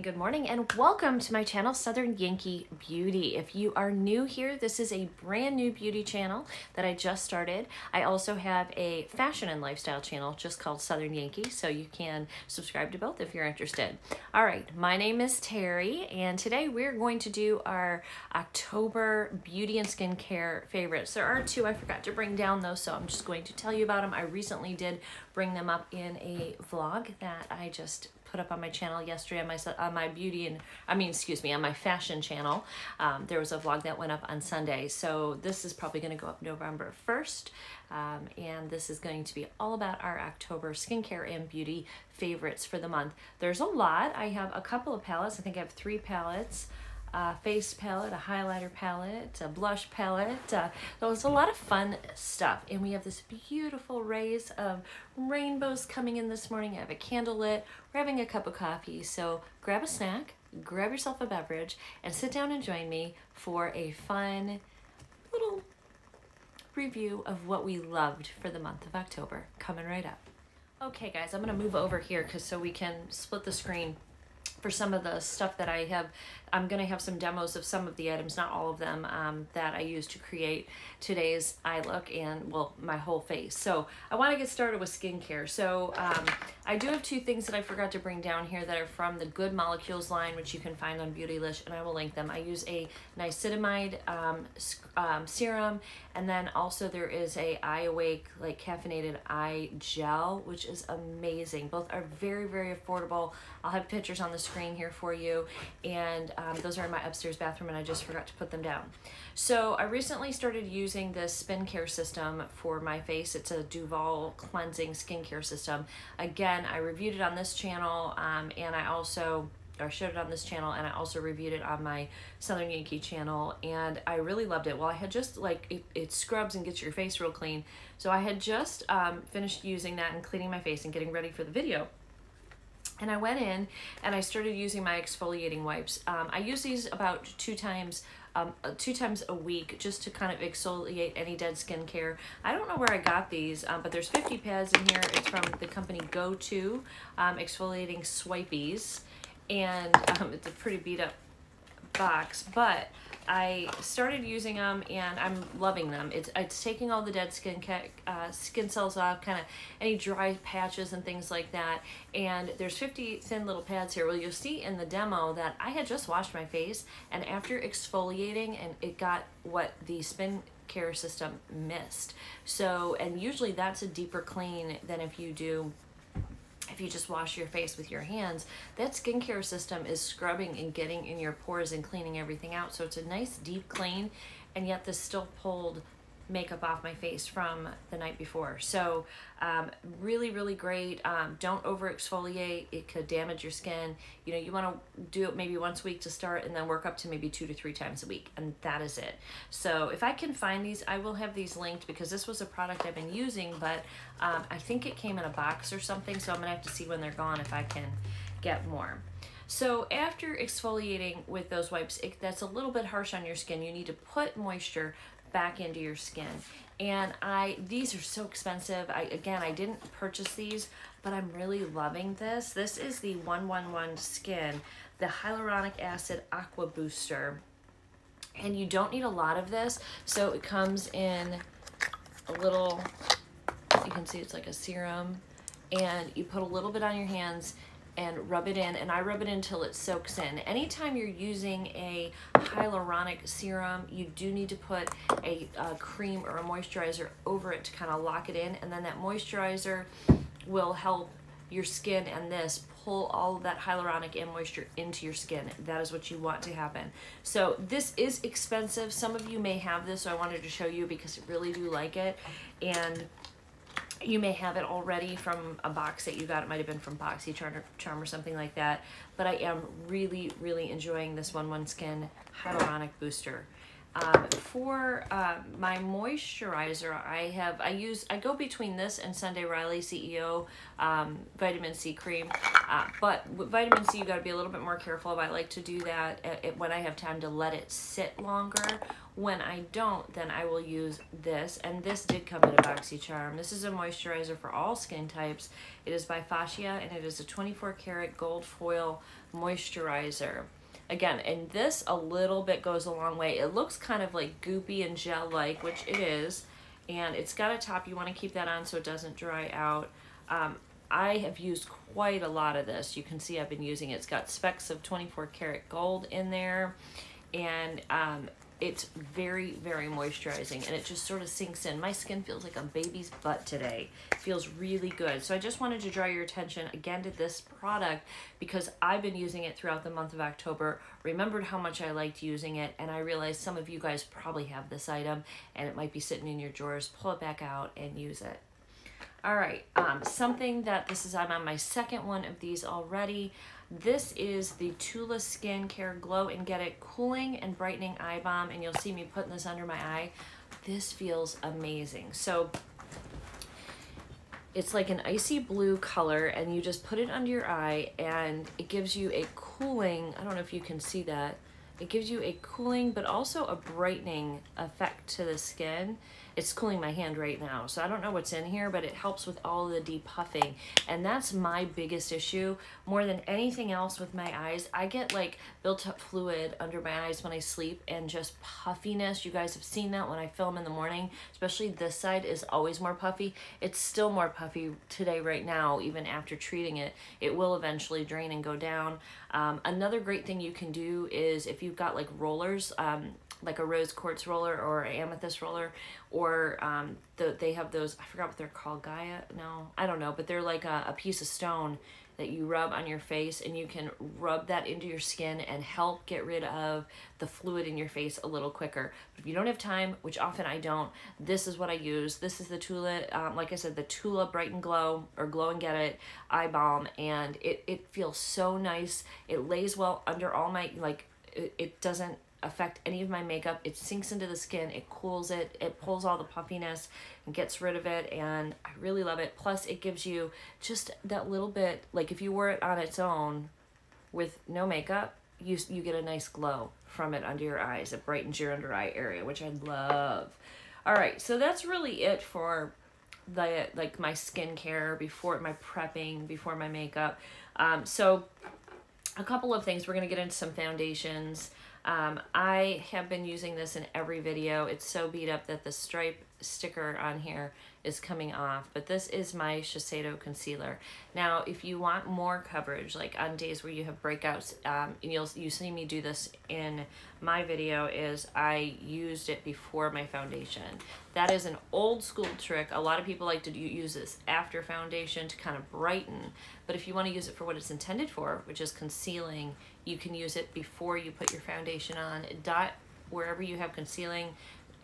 Good morning, and welcome to my channel, Southern Yankee Beauty. If you are new here, this is a brand new beauty channel that I just started. I also have a fashion and lifestyle channel just called Southern Yankee, so you can subscribe to both if you're interested. All right, my name is Terry, and today we're going to do our October beauty and skincare favorites. There are two I forgot to bring down though, so I'm just going to tell you about them. I recently did bring them up in a vlog that I just put up on my channel yesterday on my beauty and on my fashion channel. There was a vlog that went up on Sunday, so this is probably going to go up November 1st, and this is going to be all about our October skincare and beauty favorites for the month. There's a lot. I have a couple of palettes. I think I have 3 palettes. Face palette, a highlighter palette, a blush palette. There's a lot of fun stuff, and we have this beautiful rays of rainbows coming in this morning. I have a candle lit. We're having a cup of coffee, so grab a snack, grab yourself a beverage, and sit down and join me for a fun little review of what we loved for the month of October. Coming right up. Okay guys, I'm gonna move over here so we can split the screen for some of the stuff that I have. I'm gonna have some demos of some of the items, not all of them, that I used to create today's eye look and, well, my whole face. So I wanna get started with skincare. So I do have 2 things that I forgot to bring down here that are from the Good Molecules line, which you can find on Beautylish, and I will link them. I use a niacinamide serum, and then also there is a Eye Awake, like caffeinated eye gel, which is amazing. Both are very, very affordable. I'll have pictures on the screen here for you, and those are in my upstairs bathroom, and I just forgot to put them down. So I recently started using this Spin Care system for my face. It's a Duval cleansing skincare system. Again, I reviewed it on this channel, and I also showed it on this channel, and I also reviewed it on my Southern Yankee channel, and I really loved it. Well, I had just, like, it scrubs and gets your face real clean. So I had just finished using that and cleaning my face and getting ready for the video. And I went in and I started using my exfoliating wipes. I use these about 2 times a week just to kind of exfoliate any dead skincare. I don't know where I got these, but there's 50 pads in here. It's from the company Go-To exfoliating swipies, and it's a pretty beat up box, but I started using them and I'm loving them. It's taking all the dead skin cells off, kind of any dry patches and things like that. And there's 50 thin little pads here. Well, you'll see in the demo that I had just washed my face, and after exfoliating, and it got what the Spin Care system missed. So, and usually that's a deeper clean than if you just wash your face with your hands. That skincare system is scrubbing and getting in your pores and cleaning everything out. So it's a nice deep clean, and yet this still pulled makeup off my face from the night before. So really, really great. Don't over exfoliate. It could damage your skin. You know, you want to do it maybe once a week to start, and then work up to maybe 2 to 3 times a week, and that is it. So if I can find these, I will have these linked, because this was a product I've been using, but I think it came in a box or something, so I'm gonna have to see when they're gone if I can get more. So after exfoliating with those wipes, that's a little bit harsh on your skin. You need to put moisture back into your skin, and these are so expensive. Again, I didn't purchase these, but I'm really loving this. This is the 111 Skin, the Hyaluronic Acid Aqua Booster, and you don't need a lot of this. So it comes in a little, you can see it's like a serum, and you put a little bit on your hands and rub it in, and I rub it in until it soaks in. Anytime you're using a hyaluronic serum, you do need to put a cream or a moisturizer over it to kind of lock it in, and then that moisturizer will help your skin and this pull all of that hyaluronic and moisture into your skin. That is what you want to happen. So this is expensive. Some of you may have this, so I wanted to show you because I really do like it. And you may have it already from a box that you got. It might have been from BoxyCharm or something like that. But I am really, really enjoying this 111 Skin Hyaluronic Booster. For my moisturizer, I go between this and Sunday Riley CEO vitamin C cream, but with vitamin C you got to be a little bit more careful. I like to do that when I have time to let it sit longer. When I don't, then I will use this, and this did come in a BoxyCharm. This is a moisturizer for all skin types. It is by Fascia, and it is a 24 karat gold foil moisturizer. Again, and this a little bit goes a long way. It looks kind of like goopy and gel-like, which it is, and it's got a top. You want to keep that on so it doesn't dry out. I have used quite a lot of this. You can see I've been using it. It's got specks of 24 karat gold in there, and it's very, very moisturizing, and it just sort of sinks in. My skin feels like a baby's butt today. It feels really good. So I just wanted to draw your attention again to this product because I've been using it throughout the month of October, remembered how much I liked using it, and I realized some of you guys probably have this item and it might be sitting in your drawers. Pull it back out and use it. All right, something that I'm on my second one of these already. This is the Tula Skincare Glow and Get It Cooling and Brightening Eye Balm, and you'll see me putting this under my eye. This feels amazing. So it's like an icy blue color, and you just put it under your eye, and it gives you a cooling, I don't know if you can see that, it gives you a cooling but also a brightening effect to the skin. It's cooling my hand right now, so I don't know what's in here, but it helps with all the depuffing, and that's my biggest issue more than anything else with my eyes. I get like built up fluid under my eyes when I sleep and just puffiness. You guys have seen that when I film in the morning, especially this side is always more puffy. It's still more puffy today right now, even after treating it. It will eventually drain and go down. Another great thing you can do is if you've got like rollers, like a rose quartz roller or an amethyst roller, or they have those, I forgot what they're called, Gaia? No, I don't know, but they're like a piece of stone that you rub on your face, and you can rub that into your skin and help get rid of the fluid in your face a little quicker. But if you don't have time, which often I don't, this is what I use. This is the Tula, like I said, the Tula Bright and Glow, or Glow and Get It Eye Balm, and it feels so nice. It lays well under all my, like, it doesn't affect any of my makeup. It sinks into the skin, it cools it, it pulls all the puffiness and gets rid of it, and I really love it. Plus it gives you just that little bit, like if you wore it on its own with no makeup, you get a nice glow from it under your eyes. It brightens your under eye area, which I love. All right, so that's really it for the like my skincare before my prepping, before my makeup. So a couple of things. We're gonna get into some foundations. I have been using this in every video. It's so beat up that the stripe sticker on here is coming off, but this is my Shiseido Concealer. Now, if you want more coverage, like on days where you have breakouts, and you see me do this in my video, is I used it before my foundation. That is an old school trick. A lot of people like to use this after foundation to kind of brighten, but if you want to use it for what it's intended for, which is concealing, you can use it before you put your foundation on. Dot wherever you have concealing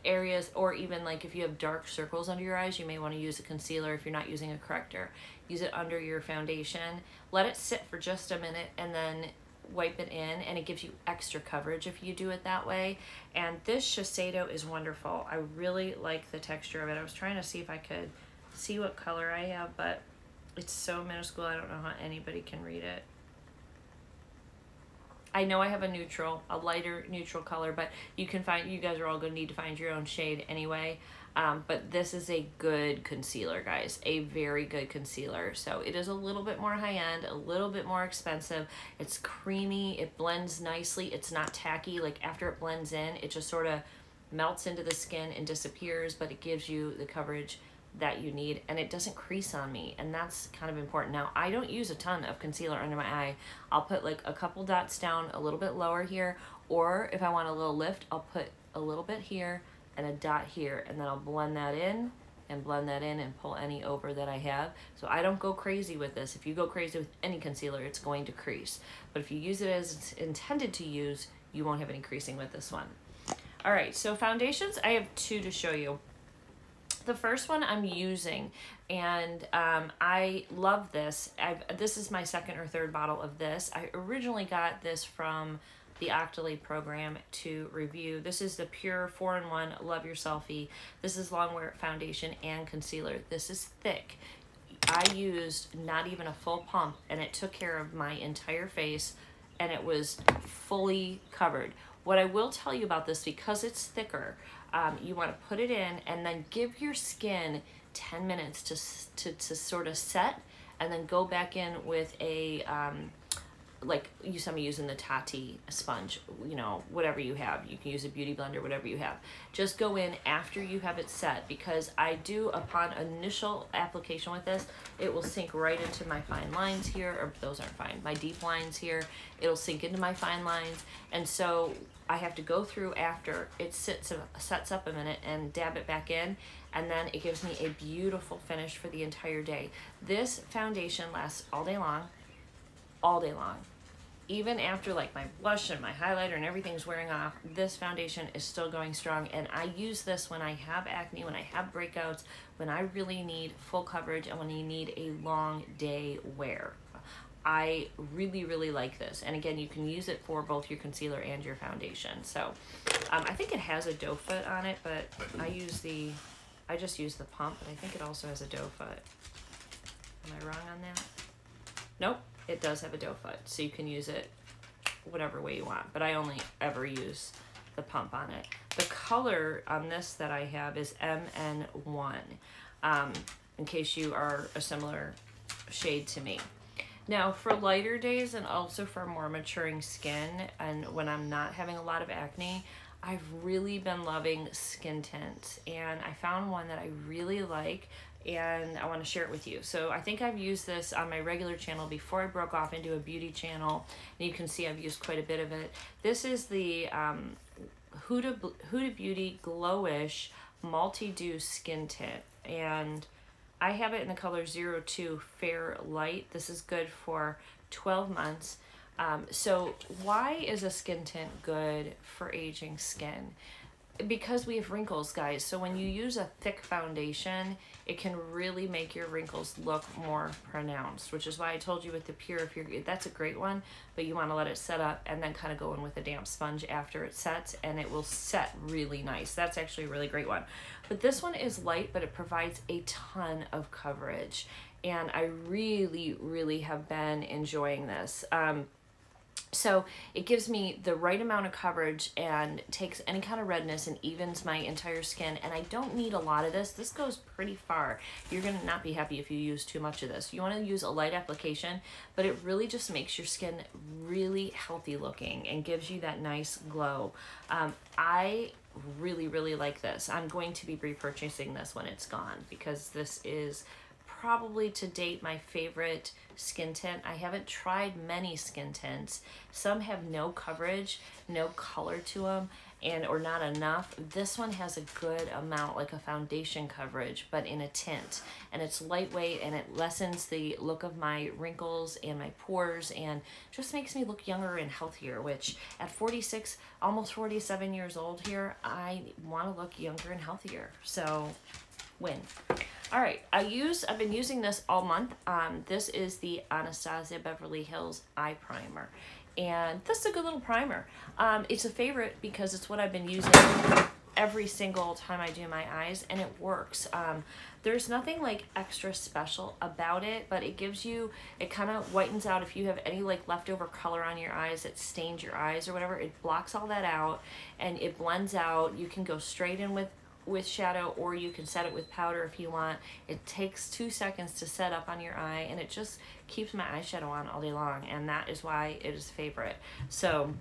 areas, or even like if you have dark circles under your eyes, you may want to use a concealer if you're not using a corrector. Use it under your foundation. Let it sit for just a minute and then wipe it in, and it gives you extra coverage if you do it that way. And this Shiseido is wonderful. I really like the texture of it. I was trying to see if I could see what color I have, but it's so minuscule I don't know how anybody can read it. I know I have a neutral, a lighter neutral color, but you can find, you guys are all going to need to find your own shade anyway. But this is a good concealer, guys, a very good concealer. So it is a little bit more high-end, a little bit more expensive. It's creamy, it blends nicely, it's not tacky. Like after it blends in, it just sort of melts into the skin and disappears, but it gives you the coverage that you need, and it doesn't crease on me, and that's kind of important. Now, I don't use a ton of concealer under my eye. I'll put like a couple dots down a little bit lower here, or if I want a little lift, I'll put a little bit here and a dot here, and then I'll blend that in and pull any over that I have. So I don't go crazy with this. If you go crazy with any concealer, it's going to crease. But if you use it as it's intended to use, you won't have any creasing with this one. All right, so foundations, I have two to show you. The first one I'm using, and I love this. This is my second or third bottle of this. I originally got this from the Octoly program to review. This is the Pure 4-in-1 Love Your Selfie. This is longwear foundation and concealer. This is thick. I used not even a full pump, and it took care of my entire face, and it was fully covered. What I will tell you about this, because it's thicker, you want to put it in and then give your skin 10 minutes to sort of set, and then go back in with a, like you saw me using the Tati sponge, you know, whatever you have. You can use a beauty blender, whatever you have. Just go in after you have it set, because I do, upon initial application with this, it will sink right into my fine lines here, or those aren't fine, my deep lines here. It'll sink into my fine lines, and so I have to go through after it sets up a minute and dab it back in, and then it gives me a beautiful finish for the entire day. This foundation lasts all day long. All day long. Even after like my blush and my highlighter and everything's wearing off, this foundation is still going strong. And I use this when I have acne, when I have breakouts, when I really need full coverage, and when you need a long day wear. I really, really like this. And again, you can use it for both your concealer and your foundation. So I think it has a doe foot on it, but I just use the pump, but I think it also has a doe foot. Am I wrong on that? Nope. It does have a doe foot, so you can use it whatever way you want, but I only ever use the pump on it. The color on this that I have is MN1, in case you are a similar shade to me. Now, for lighter days and also for more maturing skin, and when I'm not having a lot of acne, I've really been loving Skin Tint, and I found one that I really like, and I want to share it with you. So I think I've used this on my regular channel before I broke off into a beauty channel, and you can see I've used quite a bit of it. This is the Huda Beauty Glowish Multi-Dew Skin Tint, and I have it in the color 02 Fair Light. This is good for 12 months. So why is a skin tint good for aging skin? Because we have wrinkles, guys. So when you use a thick foundation, it can really make your wrinkles look more pronounced, which is why I told you with the Pure, that's a great one, but you want to let it set up and then kind of go in with a damp sponge after it sets, and it will set really nice. That's actually a really great one. But this one is light, but it provides a ton of coverage, and I really, really have been enjoying this. So it gives me the right amount of coverage and takes any kind of redness and evens my entire skin. And I don't need a lot of this. This goes pretty far. You're going to not be happy if you use too much of this. You want to use a light application, but it really just makes your skin really healthy looking and gives you that nice glow. I really, really like this. I'm going to be repurchasing this when it's gone, because this is probably to date my favorite skin tint. I haven't tried many skin tints. Some have no coverage, no color to them, or not enough. This one has a good amount, like a foundation coverage, but in a tint. And it's lightweight, and it lessens the look of my wrinkles and my pores, and just makes me look younger and healthier, which at 46, almost 47 years old here, I want to look younger and healthier. So, win. All right, I've been using this all month. This is the Anastasia Beverly Hills Eye Primer, and this is a good little primer. It's a favorite because it's what I've been using every single time I do my eyes, and it works. There's nothing like extra special about it, but it gives you, it kind of whitens out if you have any like leftover color on your eyes that stains your eyes or whatever. It blocks all that out, and it blends out. You can go straight in with shadow, or you can set it with powder if you want. It takes 2 seconds to set up on your eye, and it just keeps my eyeshadow on all day long, and that is why it is a favorite. So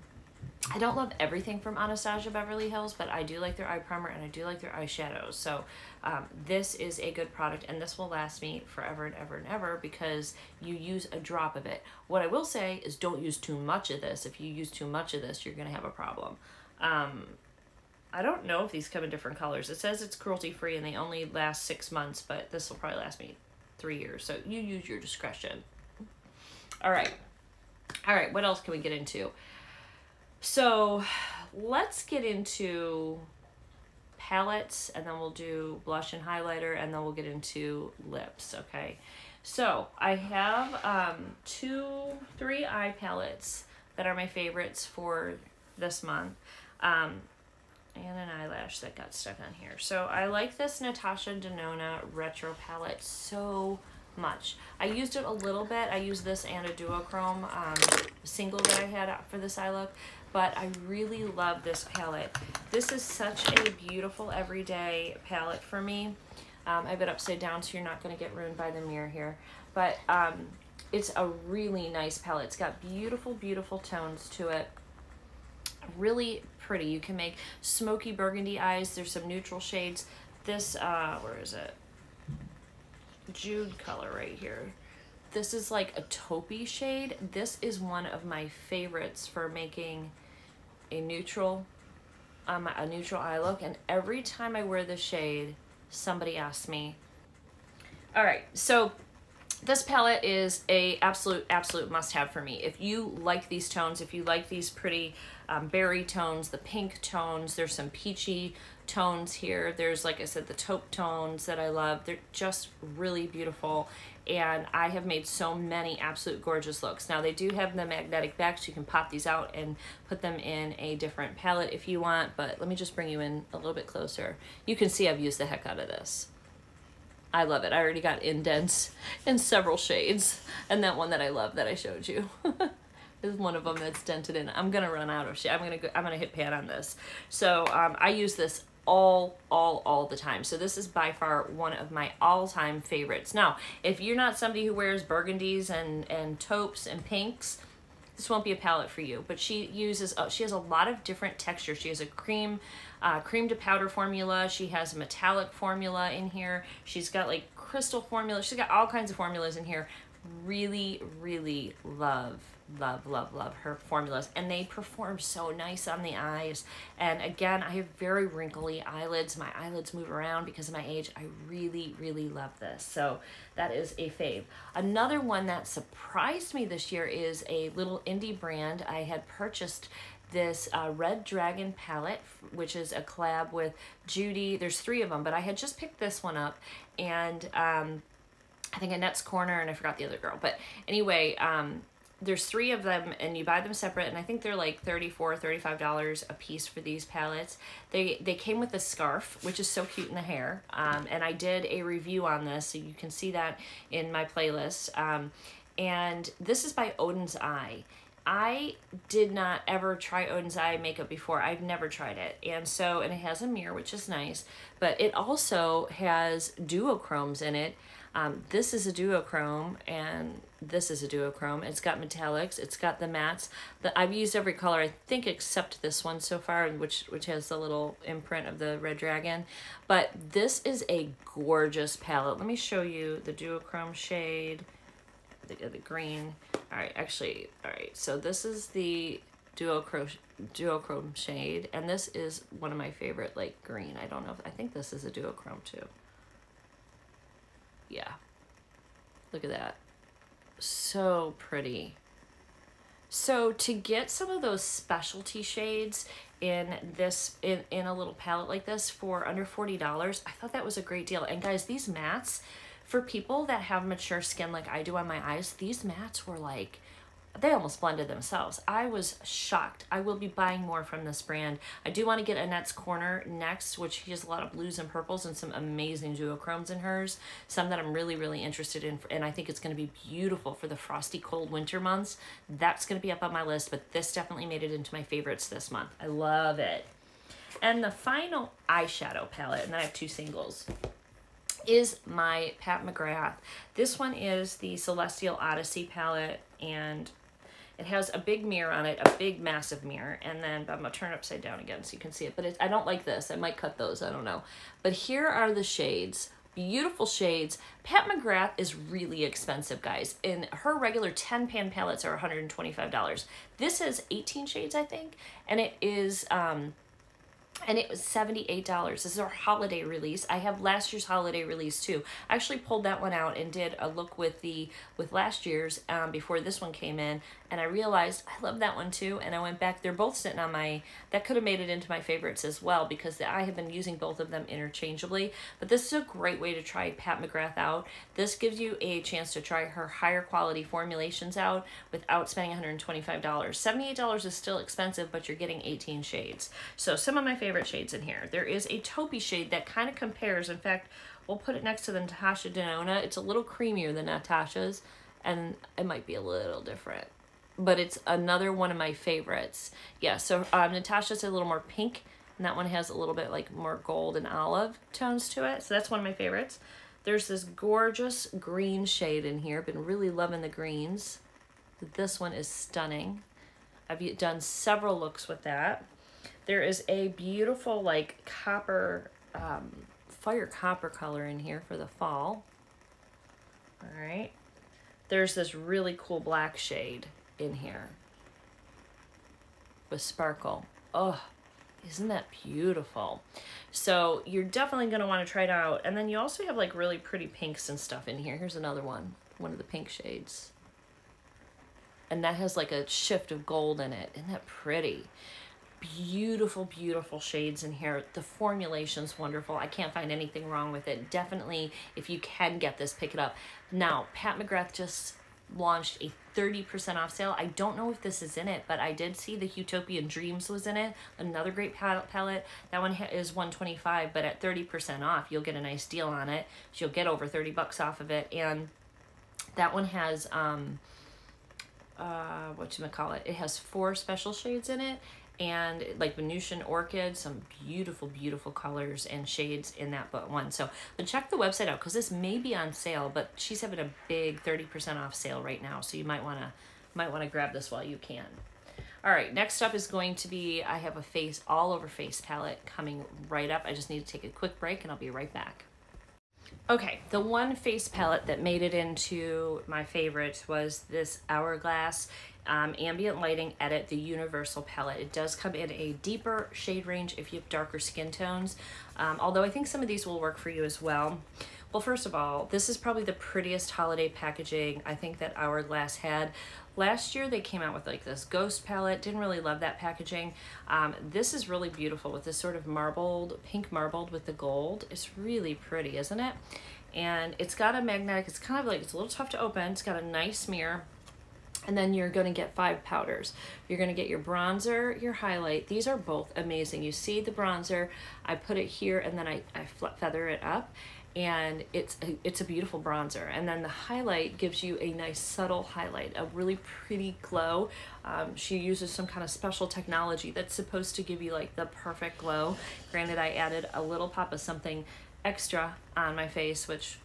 I don't love everything from Anastasia Beverly Hills, but I do like their eye primer and I do like their eyeshadows. So this is a good product, and this will last me forever and ever and ever because you use a drop of it. What I will say is don't use too much of this. If you use too much of this, you're gonna have a problem. I don't know if these come in different colors. It says it's cruelty-free and they only last 6 months, but this will probably last me 3 years. So you use your discretion. All right, what else can we get into? So let's get into palettes, and then we'll do blush and highlighter, and then we'll get into lips, okay? So I have 3 eye palettes that are my favorites for this month. And an eyelash that got stuck on here. So I like this Natasha Denona Retro palette so much. I used it a little bit. I used this and a duochrome single that I had for this eye look, but I really love this palette. This is such a beautiful everyday palette for me. I have it upside down so you're not going to get ruined by the mirror here. But it's a really nice palette. It's got beautiful, beautiful tones to it. Really pretty. You can make smoky burgundy eyes. There's some neutral shades. This, where is it? Jude color right here. This is like a taupey shade. This is one of my favorites for making a neutral eye look. And every time I wear this shade, somebody asks me. All right, so this palette is a absolute must-have for me. If you like these tones, if you like these pretty berry tones, the pink tones, there's some peachy tones here. There's, like I said, the taupe tones that I love. They're just really beautiful, and I have made so many absolute gorgeous looks. Now, they do have the magnetic back, so you can pop these out and put them in a different palette if you want, but let me just bring you in a little bit closer. You can see I've used the heck out of this. I love it. I already got indents in several shades, and that one that I love that I showed you is one of them that's dented in. I'm gonna run out of shade. I'm gonna hit pan on this. So I use this all the time. So this is by far one of my all-time favorites. Now, if you're not somebody who wears burgundies and taupes and pinks, this won't be a palette for you. But she has a lot of different textures. She has a cream to powder formula. She has a metallic formula in here. She's got like crystal formula. She's got all kinds of formulas in here. Really, really love her formulas, and they perform so nice on the eyes. And again, I have very wrinkly eyelids. My eyelids move around because of my age. I really love this. So that is a fave. Another one that surprised me this year is a little indie brand. I had purchased this Red Dragon palette, which is a collab with Judy. There's 3 of them, but I had just picked this one up, and I think Annette's Corner, and I forgot the other girl. But anyway, there's 3 of them, and you buy them separate, and I think they're like $34, $35 a piece for these palettes. They came with a scarf, which is so cute in the hair, and I did a review on this, so you can see that in my playlist. And this is by Odin's Eye. I did not ever try Odin's Eye makeup before. I've never tried it. And it has a mirror, which is nice, but it also has duochromes in it. This is a duochrome, and this is a duochrome. It's got metallics. It's got the mattes. I've used every color, I think, except this one so far, which has the little imprint of the Red Dragon. But this is a gorgeous palette. Let me show you the duochrome shade, the green. All right, so this is the duochrome shade, and this is one of my favorite, like, green. I think this is a duochrome too. Yeah, look at that. So pretty. So to get some of those specialty shades in a little palette like this for under $40, I thought that was a great deal. And guys, these mattes, for people that have mature skin like I do on my eyes, these mattes were like, they almost blended themselves. I was shocked. I will be buying more from this brand. I do want to get Annette's Corner next, which has a lot of blues and purples and some amazing duochromes in hers. Some that I'm really interested in, and I think it's going to be beautiful for the frosty cold winter months. That's going to be up on my list, but this definitely made it into my favorites this month. I love it. And the final eyeshadow palette, and then I have 2 singles, is my Pat McGrath. This one is the Celestial Odyssey palette, and it has a big mirror on it, a big massive mirror, and then I'm gonna turn it upside down again so you can see it, but I don't like this. I might cut those, I don't know. But here are the shades, beautiful shades. Pat McGrath is really expensive, guys. And her regular 10-pan palettes are $125. This has 18 shades, I think, and it is and it was $78. This is our holiday release. I have last year's holiday release too. I actually pulled that one out and did a look with last year's before this one came in, and I realized I love that one too, and I went back. They're both sitting on my, that could have made it into my favorites as well, because I have been using both of them interchangeably. But this is a great way to try Pat McGrath out. This gives you a chance to try her higher quality formulations out without spending $125. $78 is still expensive, but you're getting 18 shades. So some of my favorite shades in here. There is a taupey shade that kind of compares. In fact, we'll put it next to the Natasha Denona. It's a little creamier than Natasha's, and it might be a little different. but it's another one of my favorites. Yeah, so Natasha's a little more pink, and that one has a little bit like more gold and olive tones to it. So that's one of my favorites. There's this gorgeous green shade in here. Been really loving the greens. This one is stunning. I've done several looks with that. There is a beautiful like copper, fire copper color in here for the fall. All right. There's this really cool black shade in here with sparkle. Oh, isn't that beautiful? So you're definitely going to want to try it out. And then you also have like really pretty pinks and stuff in here. Here's another one of the pink shades. And that has like a shift of gold in it. Isn't that pretty? Beautiful, beautiful shades in here. The formulation's wonderful. I can't find anything wrong with it. Definitely, if you can get this, pick it up. Now, Pat McGrath just launched a 30% off sale. I don't know if this is in it, but I did see the Utopian Dreams was in it. Another great palette. That one is $125, but at 30% off, you'll get a nice deal on it. So you'll get over 30 bucks off of it. And that one has, whatchamacallit, it has 4 special shades in it. And like Venusian Orchid, some beautiful, beautiful colors and shades in that one. So but check the website out because this may be on sale, but she's having a big 30% off sale right now. So you might wanna grab this while you can. All right, next up is going to be, I have a face all over face palette coming right up. I just need to take a quick break and I'll be right back. Okay, the one face palette that made it into my favorites was this Hourglass Ambient Lighting Edit, the Universal Palette. It does come in a deeper shade range if you have darker skin tones, although I think some of these will work for you as well. Well, first of all, this is probably the prettiest holiday packaging I think that Hourglass had. Last year they came out with like this Ghost palette. Didn't really love that packaging. This is really beautiful with this sort of marbled, pink marbled with the gold. It's really pretty, isn't it? And it's got a magnetic, it's kind of like, it's a little tough to open. It's got a nice mirror. And then you're going to get 5 powders. You're going to get your bronzer, your highlight. These are both amazing. You see the bronzer, I put it here and then I feather it up. And it's a beautiful bronzer. And then the highlight gives you a nice subtle highlight, a really pretty glow. She uses some kind of special technology that's supposed to give you like the perfect glow. Granted, I added a little pop of something extra on my face, which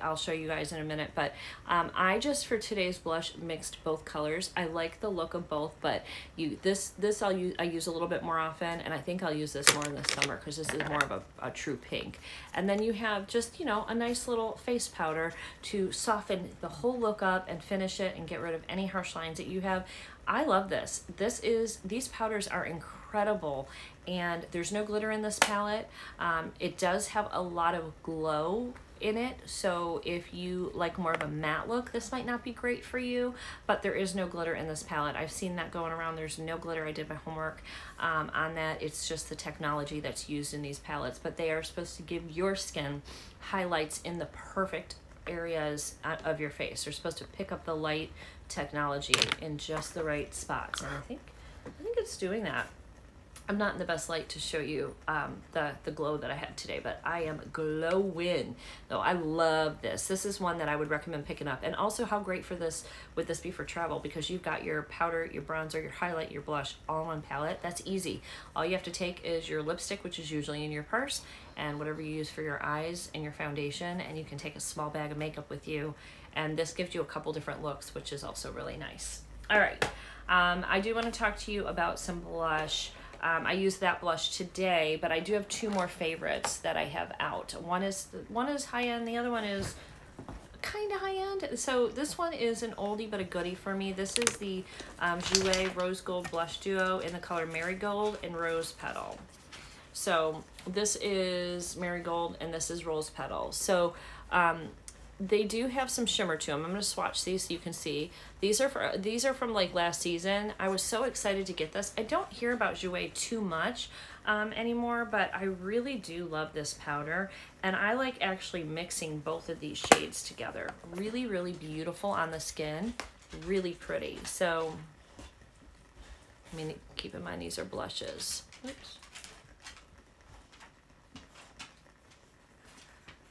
I'll show you guys in a minute, but I just for today's blush mixed both colors. I like the look of both, but this I use a little bit more often, and I think I'll use this more in the summer because this is more of a true pink. And then you have just, you know, a nice little face powder to soften the whole look up and finish it and get rid of any harsh lines that you have. I love this. These powders are incredible, and there's no glitter in this palette. It does have a lot of glow in it, so if you like more of a matte look, this might not be great for you, but there is no glitter in this palette. I've seen that going around. There's no glitter. I did my homework on that. It's just the technology that's used in these palettes, but they are supposed to give your skin highlights in the perfect areas of your face. They're supposed to pick up the light technology in just the right spots, and I think it's doing that. I'm not in the best light to show you the glow that I had today, but I am glowing. No, I love this. This is one that I would recommend picking up. And also, how great would this be for travel? Because you've got your powder, your bronzer, your highlight, your blush all in one palette. That's easy. All you have to take is your lipstick, which is usually in your purse, and whatever you use for your eyes and your foundation, and you can take a small bag of makeup with you. And this gives you a couple different looks, which is also really nice. All right, I do want to talk to you about some blush. I used that blush today, but I do have 2 more favorites that I have out. One is high-end, the other one is kind of high-end. So this one is an oldie but a goodie for me. This is the Jouer Rose Gold Blush Duo in the color Marigold and Rose Petal. So this is Marigold and this is Rose Petal. So they do have some shimmer to them. I'm going to swatch these so you can see. These are from like last season. I was so excited to get this. I don't hear about Jouer too much anymore, but I really do love this powder, and I like actually mixing both of these shades together. Really, really beautiful on the skin. Really pretty. So, I mean, keep in mind these are blushes. Oops.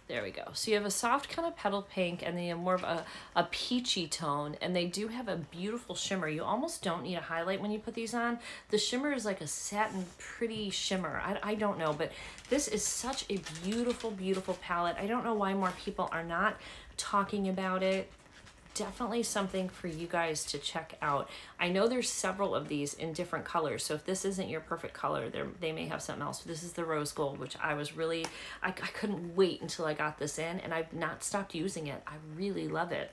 There we go. So you have a soft kind of petal pink, and then you have more of a peachy tone, and they do have a beautiful shimmer. You almost don't need a highlight when you put these on. The shimmer is like a satin pretty shimmer. I don't know, but this is such a beautiful, beautiful palette. I don't know why more people are not talking about it. Definitely something for you guys to check out. I know there's several of these in different colors, so if this isn't your perfect color, they may have something else. This is the rose gold, which I was really, I couldn't wait until I got this in, and I've not stopped using it. I really love it.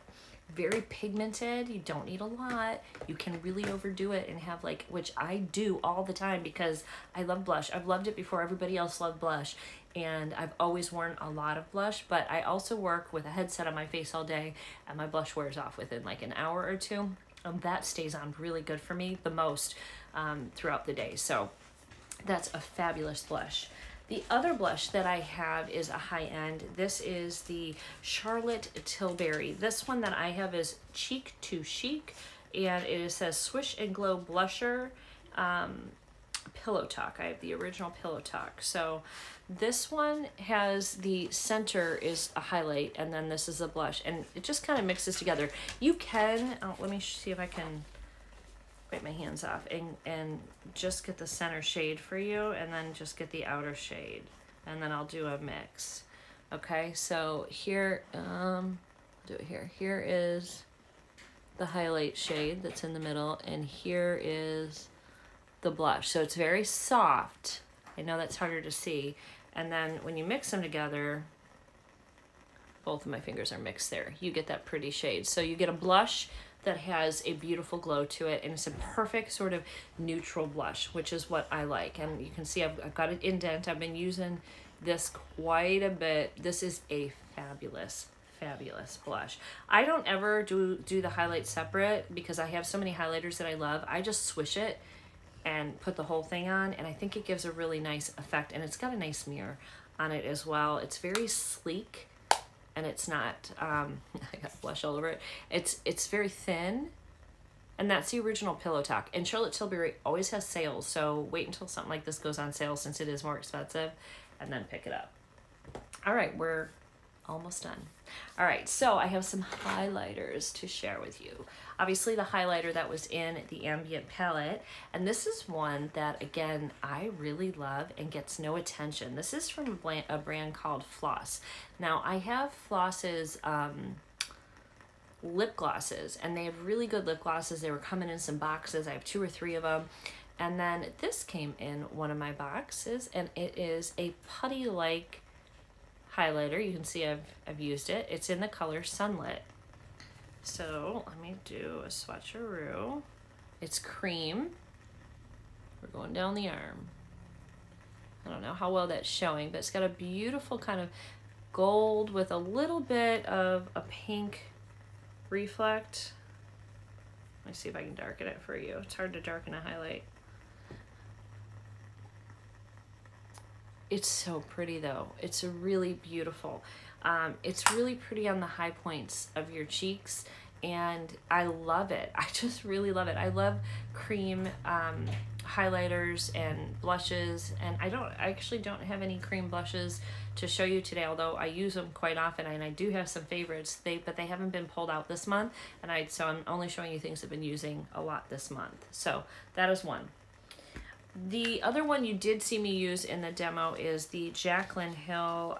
Very pigmented. You don't need a lot. You can really overdo it and have like, which I do all the time because I love blush. I've loved it before everybody else loved blush, and I've always worn a lot of blush, but I also work with a headset on my face all day, and my blush wears off within like an hour or two. That stays on really good for me the most throughout the day. So that's a fabulous blush. The other blush that I have is a high-end. This is the Charlotte Tilbury. This one that I have is Cheek to Chic, and it says Swish and Glow Blusher Pillow Talk. I have the original Pillow Talk. So this one has the center is a highlight, and then this is a blush, and it just kind of mixes together. You can, let me see if I can wipe my hands off and just get the center shade for you, and then just get the outer shade, and then I'll do a mix. Okay, so here, do it here. Here is the highlight shade that's in the middle, and here is the blush. So it's very soft. I know that's harder to see. And then when you mix them together, both of my fingers are mixed there. You get that pretty shade. So you get a blush that has a beautiful glow to it, and it's a perfect sort of neutral blush, which is what I like. And you can see I've got an indent. I've been using this quite a bit. This is a fabulous, fabulous blush. I don't ever do the highlights separate because I have so many highlighters that I love. I just swish it and put the whole thing on, and I think it gives a really nice effect, and it's got a nice mirror on it as well. It's very sleek, and it's not, I got blush all over it. It's very thin, and that's the original Pillow Talk. And Charlotte Tilbury always has sales, so wait until something like this goes on sale since it is more expensive, and then pick it up. All right, we're almost done. All right, so I have some highlighters to share with you. Obviously the highlighter that was in the Ambient palette, and this is one that, again, I really love and gets no attention. This is from a brand called Floss. Now, I have Floss's lip glosses, and they have really good lip glosses. They were coming in some boxes. I have 2 or 3 of them. And then this came in one of my boxes, and it is a putty-like highlighter. You can see I've used it. It's in the color Sunlit. So let me do a swatcheroo. It's cream. We're going down the arm. I don't know how well that's showing, but it's got a beautiful kind of gold with a little bit of a pink reflect. Let me see if I can darken it for you. It's hard to darken a highlight. It's so pretty though. It's really beautiful. It's really pretty on the high points of your cheeks, and I love it. I just really love it. I love cream highlighters and blushes, and I actually don't have any cream blushes to show you today, although I use them quite often, and I do have some favorites. But they haven't been pulled out this month, and so I'm only showing you things I've been using a lot this month. So that is one. The other one you did see me use in the demo is the Jaclyn Hill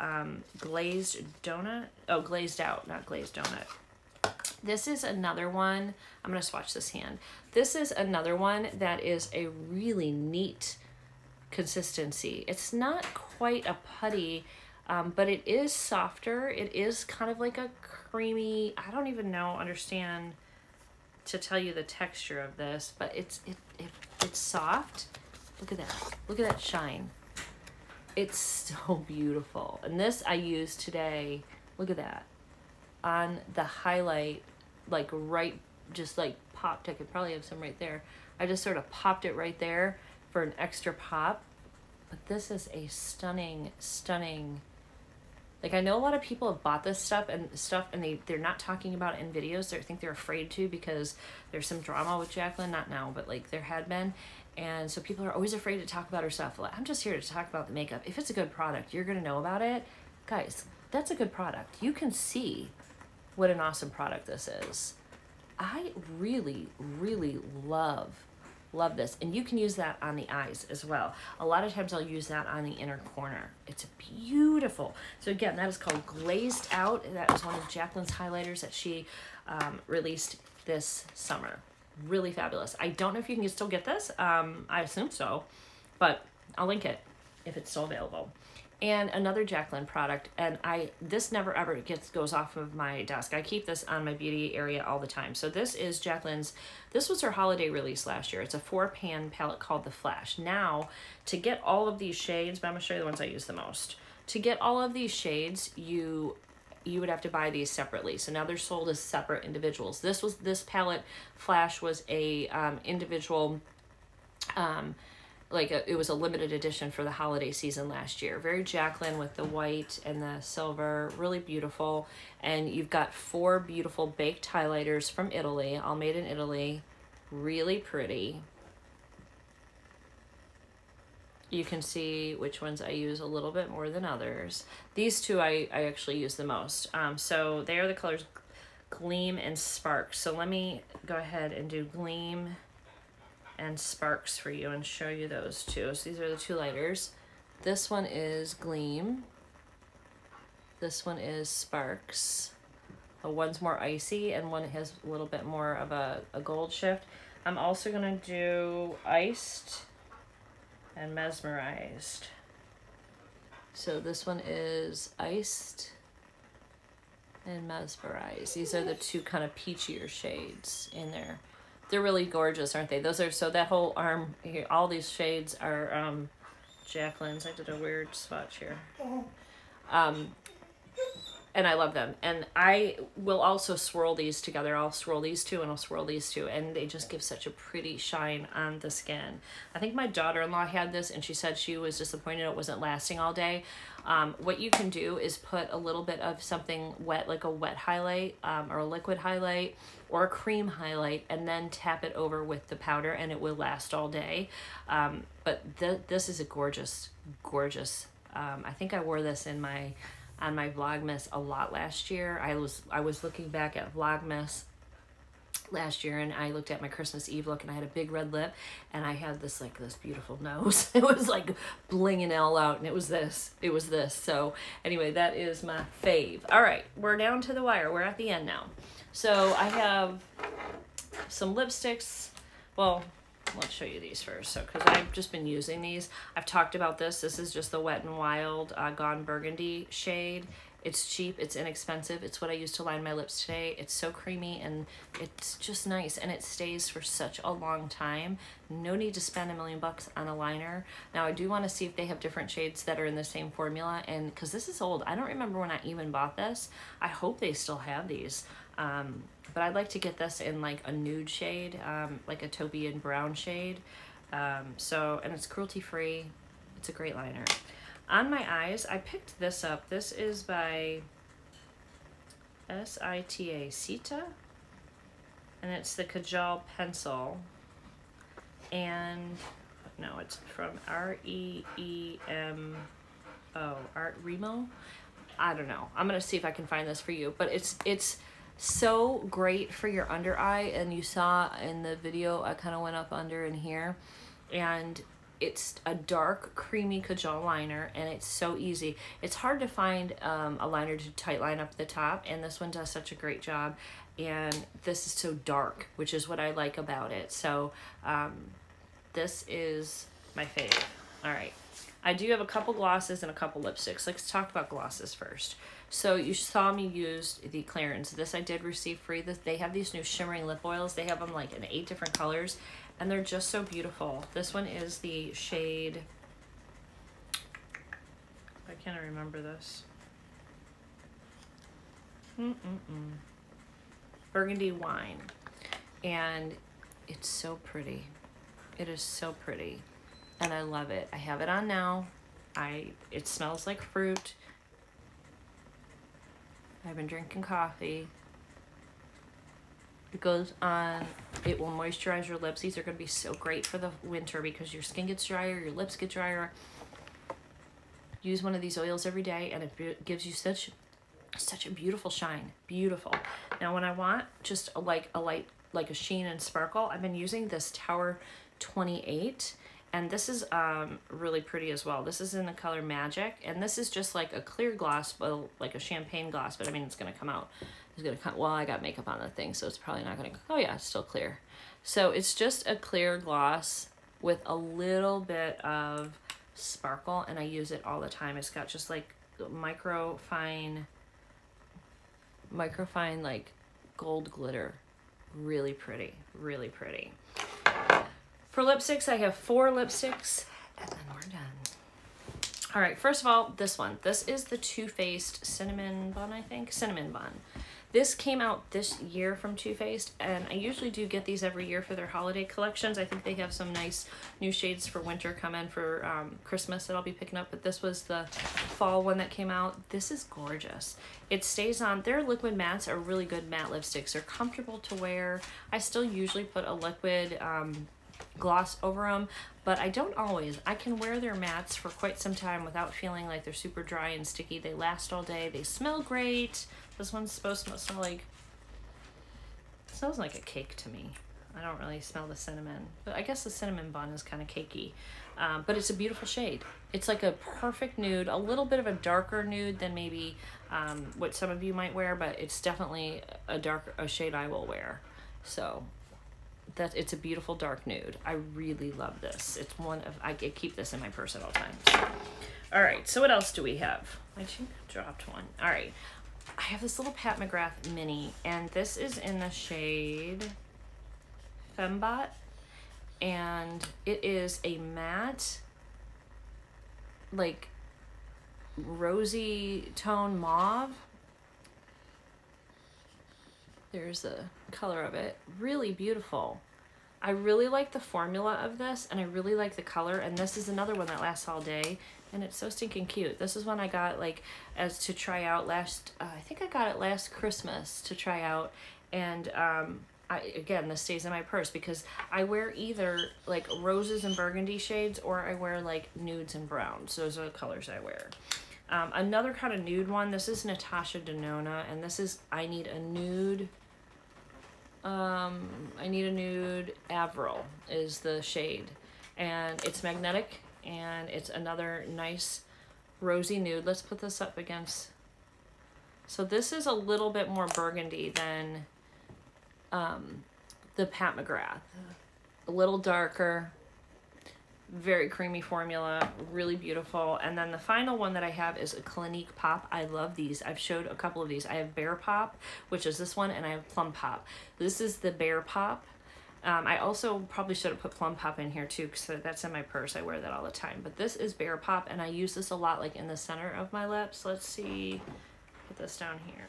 Glazed Donut. Oh, Glazed Out, not Glazed Donut. This is another one. I'm going to swatch this hand. This is another one that is a really neat consistency. It's not quite a putty, but it is softer. It is kind of like a creamy, I don't even understand to tell you the texture of this, but it's soft. Look at that. Look at that shine. It's so beautiful. And this I used today, look at that, on the highlight, like right, just like popped. I could probably have some right there. I just sort of popped it right there for an extra pop. But this is a stunning, stunning, like I know a lot of people have bought this stuff and they're not talking about it in videos. They think they're afraid to because there's some drama with Jaclyn, not now, but like there had been. And so people are always afraid to talk about her stuff. I'm just here to talk about the makeup. If it's a good product, you're going to know about it. Guys, that's a good product. You can see what an awesome product this is. I really, really love this. And you can use that on the eyes as well. A lot of times I'll use that on the inner corner. It's beautiful. So again, that is called Glazed Out. That was one of Jaclyn's highlighters that she released this summer. Really fabulous. I don't know if you can still get this. I assume so, but I'll link it if it's still available. And another Jaclyn product, and this never ever goes off of my desk. I keep this on my beauty area all the time. So this is Jaclyn's, this was her holiday release last year. It's a 4-pan palette called The Flash. Now, to get all of these shades, but I'm gonna show you the ones I use the most. To get all of these shades, you would have to buy these separately. So now they're sold as separate individuals. This palette Flash was a individual, it was a limited edition for the holiday season last year. Very Jaclyn with the white and the silver, really beautiful. And you've got 4 beautiful baked highlighters from Italy, all made in Italy, really pretty. You can see which ones I use a little bit more than others. These 2 I actually use the most. So they are the colors Gleam and Sparks. So let me go ahead and do Gleam and Sparks for you and show you those 2. So these are the 2 lighters. This one is Gleam. This one is Sparks. One's more icy and one has a little bit more of a gold shift. I'm also gonna do Iced and Mesmerized. So this one is Iced and Mesmerized. These are the 2 kind of peachier shades in there. They're really gorgeous, aren't they? Those are, so that whole arm here, all these shades are Jaclyn's. I did a weird swatch here. And I love them. And I will also swirl these together. I'll swirl these 2 and I'll swirl these 2, and they just give such a pretty shine on the skin. I think my daughter-in-law had this and she said she was disappointed it wasn't lasting all day. What you can do is put a little bit of something wet, like a wet highlight or a liquid highlight or a cream highlight, and then tap it over with the powder and it will last all day. But this is a gorgeous, gorgeous, I think I wore this in on my Vlogmas a lot last year. I was looking back at Vlogmas last year and I looked at my Christmas Eve look and I had a big red lip and I had this this beautiful nose. It was like blinging all out, and it was this. So anyway, that is my fave. All right, we're down to the wire. We're at the end now. So I have some lipsticks. Well, let's show you these first. So, because I've just been using these. I've talked about this. This is just the Wet n Wild Gone Burgundy shade. It's cheap, it's inexpensive. It's what I used to line my lips today. It's so creamy and it's just nice, and it stays for such a long time. No need to spend $1 million on a liner. Now I do want to see if they have different shades that are in the same formula, and because this is old, I don't remember when I even bought this. I hope they still have these. But I'd like to get this in like a nude shade, like a taupey and brown shade. And it's cruelty free. It's a great liner. On my eyes, I picked this up. This is by Sita, and it's the Kajal pencil. And no, it's from R-E-E-M-O, Art Remo. I don't know. I'm gonna see if I can find this for you, but it's so great for your under eye. And you saw in the video, I kind of went up under in here, and it's a dark, creamy Kajal liner, and it's so easy. It's hard to find a liner to tight line up the top, and this one does such a great job. And this is so dark, which is what I like about it. So this is my fave. All right. I do have a couple glosses and a couple lipsticks. Let's talk about glosses first. So you saw me use the Clarins. This I did receive free. They have these new Shimmery Lip Oils. They have them like in 8 different colors, and they're just so beautiful. This one is the shade, I can't remember this. Burgundy Wine. And it's so pretty. It is so pretty. And I love it. I have it on now. It smells like fruit. I've been drinking coffee. It goes on, it will moisturize your lips. These are going to be so great for the winter because your skin gets drier, your lips get drier. Use one of these oils every day, and it gives you such Such a beautiful shine, beautiful. Now when I want just a light, like a sheen and sparkle, I've been using this Tower 28, and this is really pretty as well. This is in the color Magic, and this is just like a clear gloss, but like a champagne gloss, but I mean, it's gonna come out. It's gonna come, well, I got makeup on the thing, so it's probably not gonna, oh yeah, it's still clear. So it's just a clear gloss with a little bit of sparkle, and I use it all the time. It's got just like micro fine like gold glitter. Really pretty, really pretty. For lipsticks, I have 4 lipsticks, and then we're done. All right, first of all, this one. This is the Toofaced Cinnamon Bun, I think. Cinnamon Bun. This came out this year from Toofaced, and I usually do get these every year for their holiday collections. I think they have some nice new shades for winter coming for Christmas that I'll be picking up, but this was the fall one that came out. This is gorgeous. It stays on. Their liquid mattes are really good matte lipsticks. They're comfortable to wear. I still usually put a liquid gloss over them, but I don't always. I can wear their mattes for quite some time without feeling like they're super dry and sticky. They last all day. They smell great. This one's supposed to smell like, it smells like a cake to me. I don't really smell the cinnamon, but I guess the cinnamon bun is kind of cakey. But it's a beautiful shade. It's like a perfect nude, a little bit of a darker nude than maybe what some of you might wear, but it's definitely a shade I will wear. So that it's a beautiful dark nude. I really love this. It's one of, I keep this in my purse at all times. All right, so what else do we have? I think I dropped one. All right, I have this little Pat McGrath mini, and this is in the shade Fembot, and it is a matte, like rosy tone mauve. There's the color of it. Really beautiful. I really like the formula of this, and I really like the color, and this is another one that lasts all day, and it's so stinking cute. This is one I got like as to try out last, I think I got it last Christmas to try out, and again, this stays in my purse because I wear either like roses and burgundy shades, or I wear like nudes and browns. Those are the colors I wear. Another kind of nude one, this is Natasha Denona, and this is I Need a Nude Avril is the shade, and it's magnetic, and it's another nice rosy nude. Let's put this up against, so this is a little bit more burgundy than the Pat McGrath, a little darker, very creamy formula, really beautiful. And then the final one that I have is a Clinique Pop. I love these. I've showed a couple of these. I have Bear Pop, which is this one, and I have Plum Pop. This is the Bear Pop. I also probably should have put Plum Pop in here too, because that's in my purse. I wear that all the time. But this is Bear Pop, and I use this a lot like in the center of my lips. Let's see, put this down here.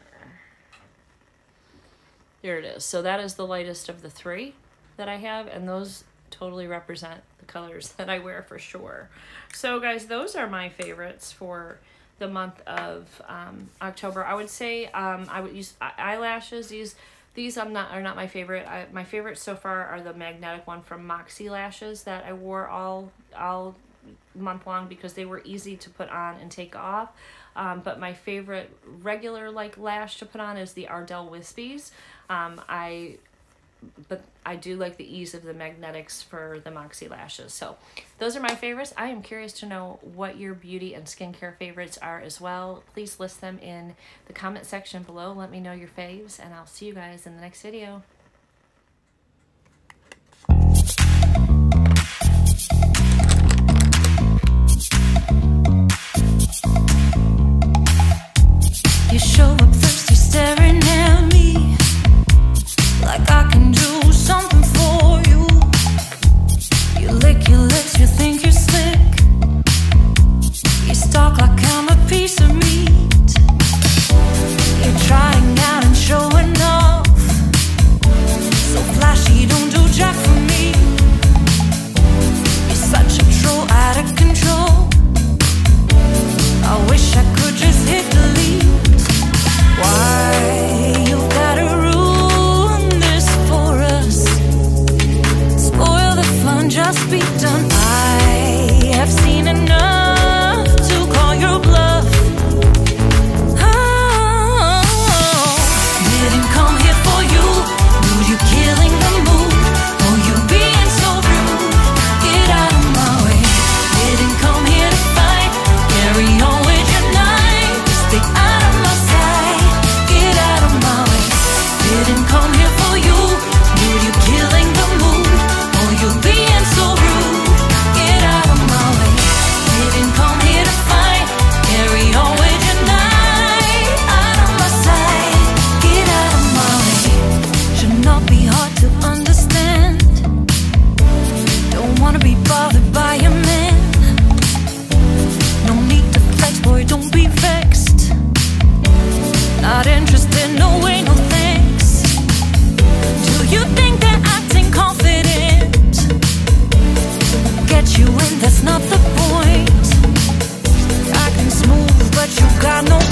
There it is. So that is the lightest of the 3 that I have, and those totally represent the colors that I wear for sure. So guys, those are my favorites for the month of October. I would say I would use eyelashes. These are not my favorite. My favorites so far are the magnetic one from Moxie Lashes that I wore all month long because they were easy to put on and take off. But my favorite regular like lash to put on is the Ardell Wispies. But I do like the ease of the magnetics for the Moxie Lashes. So those are my favorites. I am curious to know what your beauty and skincare favorites are as well. Please list them in the comment section below. Let me know your faves, and I'll see you guys in the next video. You show up thirsty, staring at me like I can do something for you. You lick your lips, you think you're slick. You stalk like I'm a piece of meat. You're trying out and showing off. you, and that's not the point. Acting smooth, but you got no